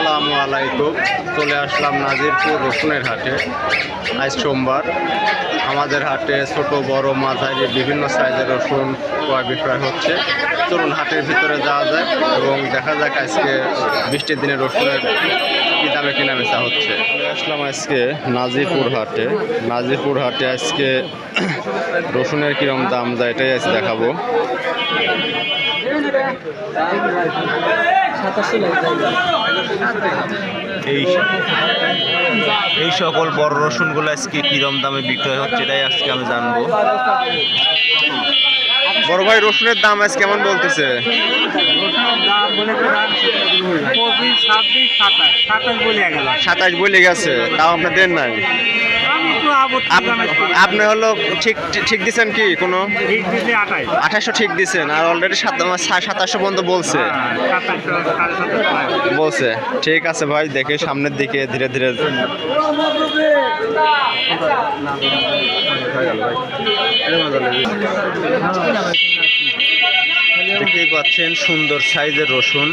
আসসালামু আলাইকুম। চলে আসলাম নাজিরপুর রসুনের হাটে। আজ সোমবার। আমাদের হাটে ছোট বড় মাঝারি বিভিন্ন সাইজের রসুন ক্রয় বিক্রয় হচ্ছে। চলুন হাটের ভিতরে যাওয়া যায় এবং দেখা যাক আজকে বৃষ্টির দিনে রসুনের কী দামে কেনা বেচা হচ্ছে। চলে আসলাম আজকে নাজিরপুর হাটে। নাজিরপুর হাটে আজকে রসুনের কীরকম দাম যায় এটাই আজ দেখাবো। এই সকল বড় রসুনগুলো আজকে কিরম দামে বিক্রয় হচ্ছে এটাই আজকে আমি জানবো। বড় ভাই, রসুনের দাম আজ কেমন বলতেছে? 27 বলে গেছে, তাও আপনার দেন নাই। আপনি হলো ঠিক দিচ্ছেন কি কোনো 2800 ঠিক দিচ্ছেন, আর অলরেডি 2700 পর্যন্ত বলছে। ঠিক আছে ভাই, দেখে সামনের দিকে ধীরে ধীরে। দেখতেই পাচ্ছেন সুন্দর সাইজের রসুন।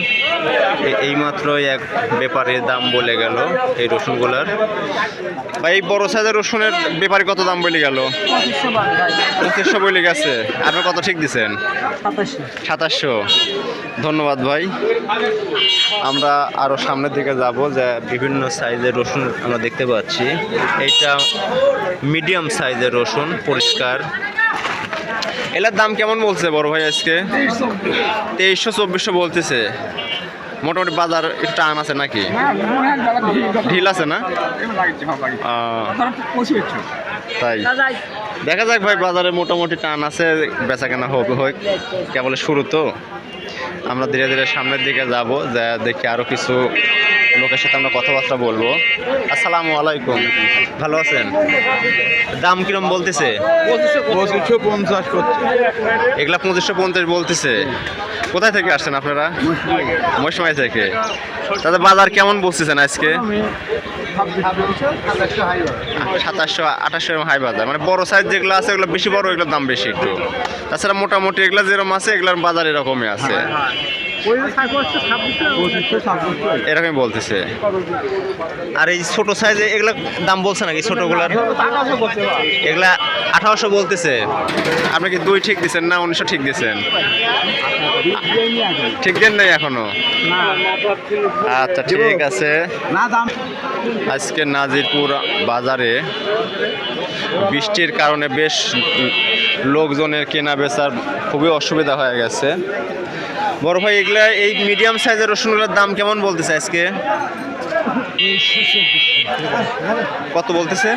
এইমাত্র এক ব্যাপারীর দাম বলে গেল এই রসুনগুলার। ভাই, এই বড় সাইজের রসুনের ব্যাপারী কত দাম বলে গেল? 2500 বলে গেছে। আপনি কত ঠিক দিচ্ছেন? 2700। ধন্যবাদ ভাই। আমরা আরও সামনের দিকে যাব, যে বিভিন্ন সাইজের রসুন আমরা দেখতে পাচ্ছি। এইটা মিডিয়াম সাইজের রসুন, পরিষ্কার। এলার দাম কেমন বলছে বড় ভাই আজকে? 2300-2400 বলতেছে। মোটামুটি বাজার একটু টান আছে নাকি? ঢিল আছে না? তাই দেখা যাক ভাই, বাজারে মোটামুটি টান আছে, বেচা কেনা হবে হয়, কেবল শুরু তো। আমরা ধীরে ধীরে সামনের দিকে যাব, যা দেখি আরও কিছু লোকের সাথে আমরা কথাবার্তা বলবো। আসসালামু আলাইকুম, ভালো আছেন? দাম কিরম বলতেছে? 2550 করছে। এগুলা 2550 বলতেছে। কোথায় থেকে আসছেন আপনারা? মৌসুমাই থেকে। তাদের বাজার কেমন বলতেছেন আজকে? 2700-2800 হাই বাজার। মানে বড় সাইজ যেগুলো আছে এগুলো বেশি বড়, এগুলোর দাম বেশি একটু। তাছাড়া মোটামুটি এগুলো যেরকম আছে এগুলোর বাজার এরকমই আছে, এরকমই বলতেছে। আর এই ছোট সাইজে এগুলো দাম বলছে নাকি? ছোটগুলার এগুলা 1800 বলতেছে। আপনি কি 2 ঠিক দিচ্ছেন না 1900 ঠিক দিচ্ছেন? ঠিক দেন নাই এখনো? আচ্ছা, ঠিক আছে। আজকে নাজিরপুর বাজারে বৃষ্টির কারণে বেশ লোকজনের কেনা বেচার খুবই অসুবিধা হয়ে গেছে। বড় ভাই, এগুলা এই মিডিয়াম সাইজের রসুনগুলোর দাম কেমন বলতেছে আজকে? কত বলতেছে?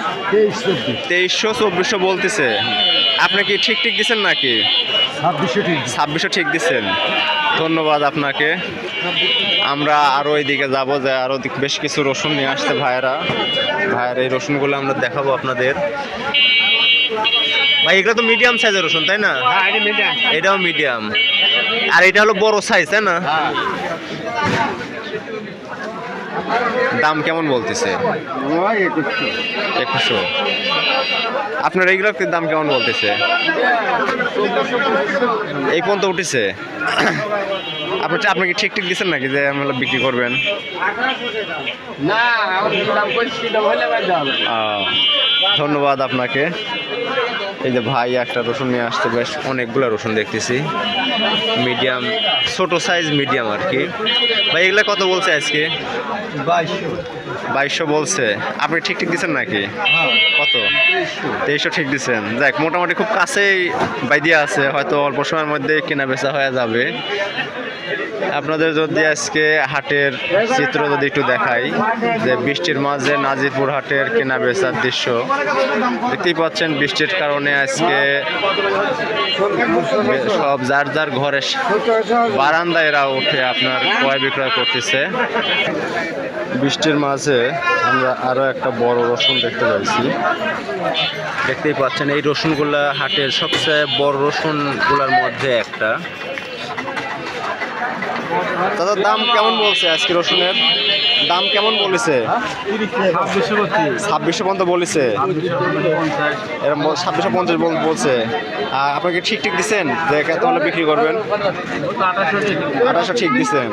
2300-2400 বলতেছে। আপনি কি ঠিক দিচ্ছেন নাকি? 2600 ঠিক দিচ্ছেন। ধন্যবাদ আপনাকে। আমরা আরও এইদিকে যাবো, যে আরও বেশ কিছু রসুন নিয়ে আসছে ভাইয়েরা। এই রসুনগুলো আমরা দেখাবো আপনাদের। ভাই, এগুলো তো মিডিয়াম সাইজের রসুন তাই না? এটাও মিডিয়াম, আর এটা হলো বড় সাইজ তাই না? দাম কেমন বলতেছে? 2100। আপনার এইগুলোর দাম কেমন বলতেছে? এই পর্যন্ত উঠেছে। আপনি কি ঠিক দিচ্ছেন নাকি যে আমরা বিক্রি করবেন? ধন্যবাদ আপনাকে। এই যে ভাই একটা রসুন নিয়ে আসতে, বেশ অনেকগুলো রসুন দেখতেছি, মিডিয়াম, ছোট সাইজ মিডিয়াম আর কি। ভাই, এগুলা কত বলছে আজকে? 2200 বলছে। আপনি ঠিক দিচ্ছেন নাকি? কত? 2300 ঠিক দিচ্ছেন। যাক, মোটামুটি খুব কাছেই বাইদিয়া আছে, হয়তো অল্প সময়ের মধ্যে কেনা বেচা হয়ে যাবে। আপনাদের যদি আজকে হাটের চিত্র যদি একটু দেখাই, যে বৃষ্টির মাঝে নাজিরপুর হাটের কেনা বেচার দৃশ্য দেখতেই পাচ্ছেন। বৃষ্টির কারণে আজকে সব যার যার ঘরে বারান্দায় এরা উঠে আপনার ক্রয় বিক্রয় করতেছে। বৃষ্টির মাঝে আমরা আরও একটা বড় রসুন দেখতে পাইছি। দেখতেই পাচ্ছেন এই রসুনগুলা হাটের সবচেয়ে বড় রসুনগুলার মধ্যে একটা। দাদা দাম কেমন বলছে আজকে রসুনের দাম কেমন বলেছে? 2600 পর্যন্ত বলেছে, এরকম 2650 বলছে। আর আপনাকে ঠিক ঠিক দিচ্ছেন যে কত হলে বিক্রি করবেন? 2800 ঠিক দিচ্ছেন।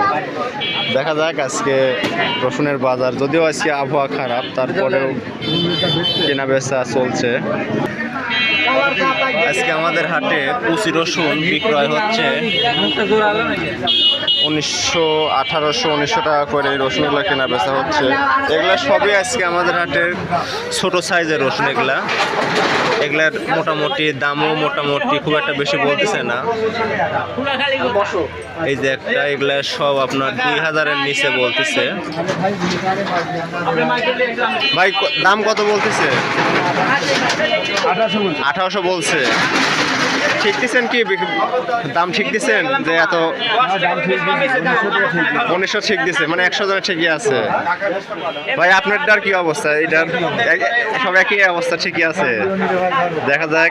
দেখা যাক আজকে রসুনের বাজার, যদিও আজকে আবহাওয়া খারাপ তারপরেও কেনা বেচা চলছে। আজকে আমাদের হাটে কুচি রসুন বিক্রয় হচ্ছে 1800 টাকা করে রসুনগুলো কেনা বেচা হচ্ছে। এগুলা সবই আজকে আমাদের হাটের ছোট সাইজের রসুন। এগুলার মোটামুটি দামও মোটামুটি খুব একটা বেশি বলতেছে না। এই যে একটা, এগুলা সব আপনার 2000-এর নিচে বলতেছে। ভাই দাম কত বলতেছে? 1800 বলছে। ঠিক দিচ্ছেন কি দাম? ঠিক দিচ্ছেন যে এত 1900 ঠিক দিচ্ছে, মানে 100 জনের ঠিকই আছে। ভাই আপনারটার কি অবস্থা? এটার সব একই অবস্থা, ঠিকই আছে। দেখা যাক।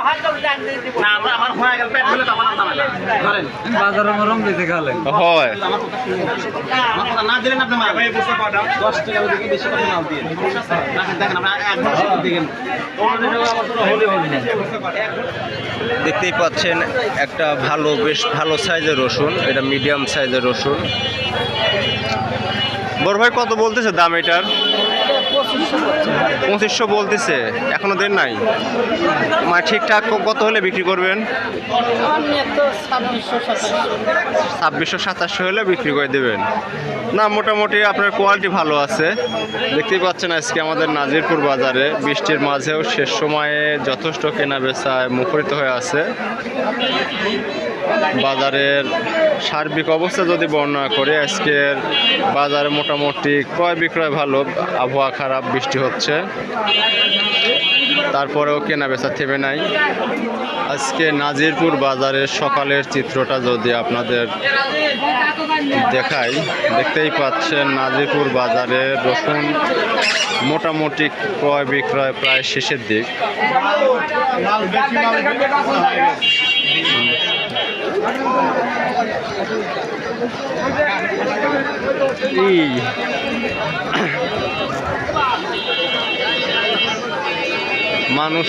হয় দেখতেই পাচ্ছেন একটা বেশ ভালো সাইজের রসুন, এটা মিডিয়াম সাইজের রসুন। বড় ভাই কত বলতেছে দাম এটার? 2500 বলতেছে, এখনো দেন নাই। মানে ঠিকঠাক কত হলে বিক্রি করবেন? 2600-2700 হলে বিক্রি করে দেবেন। না মোটামুটি আপনার কোয়ালিটি ভালো আছে। দেখতেই পাচ্ছেন আজকে আমাদের নাজিরপুর বাজারে বৃষ্টির মাঝেও শেষ সময়ে যথেষ্ট কেনা বেচায় মুখরিত হয়ে আছে। বাজারের সার্বিক অবস্থা যদি বর্ণনা করে, আজকের বাজারে মোটামুটি ক্রয় বিক্রয় ভালো, আবহাওয়া খারাপ, বৃষ্টি হচ্ছে, তারপরেও কেনা বেচা থেমে নাই। আজকে নাজিরপুর বাজারের সকালের চিত্রটা যদি আপনাদের দেখাই, দেখতেই পাচ্ছেন নাজিরপুর বাজারে রসুন মোটামুটি ক্রয় বিক্রয় প্রায় শেষের দিক। মানুষ